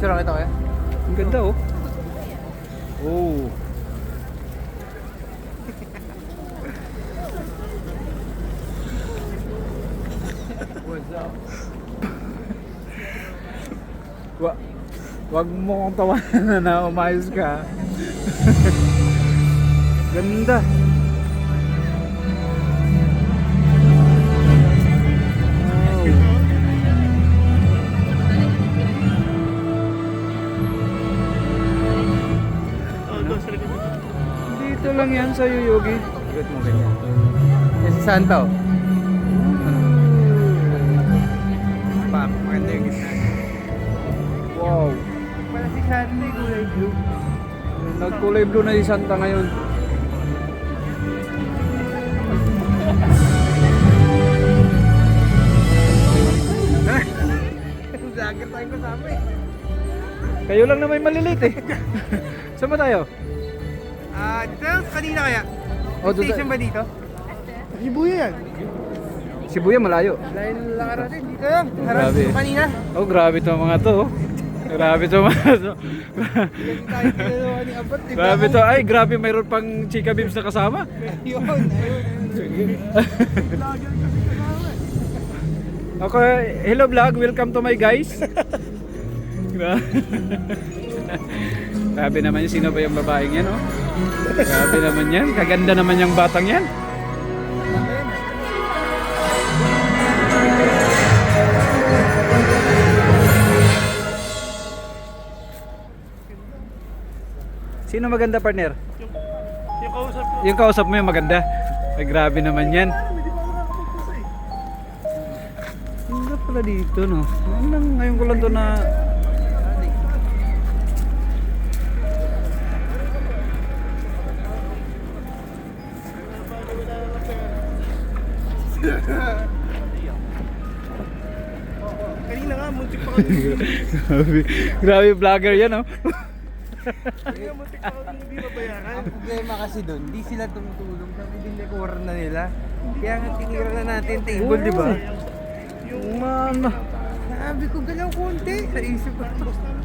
lang kita kaya. Ang ganda oh. Oh. What's up? Wag mo kong tawanan na umayos ka. Ganda. Dito lang yan sa Yoyogi. Ikot mo ganyan. Yan si Santa oh. Maganda yung gitna. Wow. Pala si Santa yung kulay blue. Nagkulay blue na si Santa ngayon. Vlogger tayong kasama eh. Kayo lang na may maliliit eh. Saan ba tayo? Dito kanina kaya? Oh, doon Station ba dito? Shibuya yan. Shibuya malayo. Dahil lang natin dito lang. Harap Grabe. dito kanina. Oh, grabe to mga to. Oh. Grabe to mga to. Yan tayo tinalawa ni Abad. Diba? Grabe to. Ay, grabe mayroon pang chika bibs na kasama. Ayun, ayun. Okay, hello vlog. Welcome to my guys. Grabe naman yun. Sino ba yung babaeng yan, oh? Grabe naman yan. Kaganda naman yung batang yan. Sino maganda, partner? Yung kausap mo yung maganda. Ay, grabe naman yan. Hindi pala dito, no? Ngayon ko lang to na... Kanina nga, muntik pa kami. Grabe vlogger yan, oh. Kanina muntik pa kami hindi mabayaran. Ang problema kasi doon, di sila tumutulong. Sabi din decor na nila. Kaya nga tinira na natin table, di ba? Yung mana. Sabi ko galaw konti. Sa isip ko.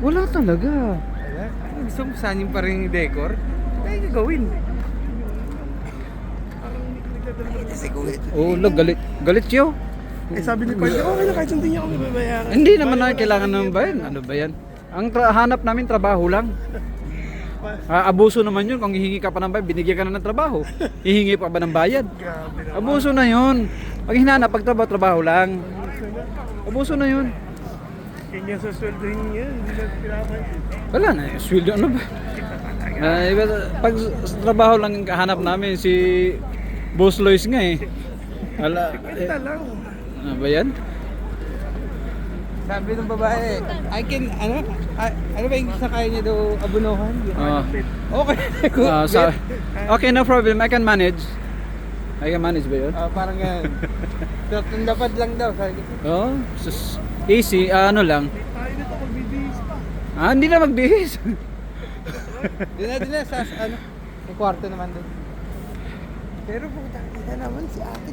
Wala talaga. Wala. Gusto mo sanin pa rin yung decor? Kaya gagawin. Kasi kung Oh, galit. Galit siya. eh sabi ni Parker, okay na kahit hindi niya kami babayaran. Hindi naman na kailangan ng bayan. Ano ba yan? Ang hanap namin trabaho lang. Abuso naman yun. Kung hihingi ka pa ng bayad, binigyan ka na ng trabaho. Hihingi pa ba ng bayad? Grabe na. Abuso na yun. Pag hinanap, pag trabaho lang. Abuso na yun. Kanya sa sweldohin niya, hindi na pinapansin. Wala na. Sweldo ano ba? Pag sa trabaho lang hanap namin, si Boss Lois nga eh. Kita lang. Ano ba yan? Sabi ng babae, I can, ano ba yung sa kaya niya daw abunuhan? Okay. Okay, no problem. I can manage. I can manage ba yun? Parang ganun. Dapat lang daw. Sabi ko. Oh, easy. Ano lang. Tayo na ito magbibihis pa. Hindi na magbihis. Di na sa ano, may kwarto naman doon. Pero puta, kita naman si ate.